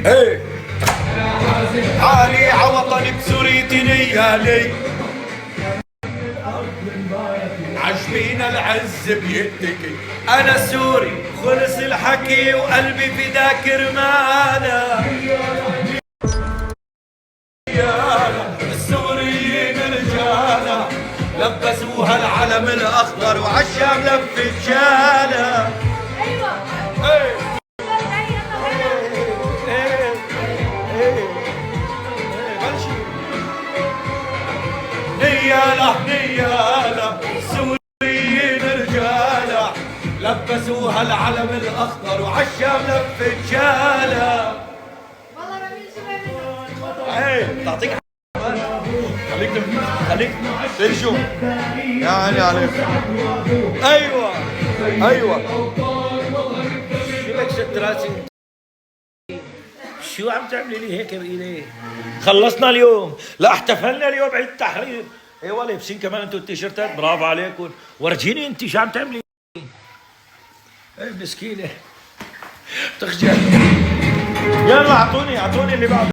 ايه عالي عوطني بسوريتي نيالي، عجبينا العز بيدك، انا سوري خلص الحكي وقلبي في ذاك رمانا. السوريين رجالا لبسوها العلم الاخضر وعالشام لفت شالا. ايوه نيالا نيالا السوريين رجالا لبسوها العلم الاخضر وعالشام لفت شالا. والله ما في تعطيك خليك ترجو يعني عليك. ايوه شو لك شد راسي؟ شو عم تعملي لي هيك بايدي؟ خلصنا اليوم، لا احتفلنا اليوم عيد التحرير. ايوه لابسين كمان انتوا التيشيرتات، برافو عليكم. ورجيني انت شو عم تعملي؟ ايه مسكينه تخجل. يلا اعطوني اللي بعده.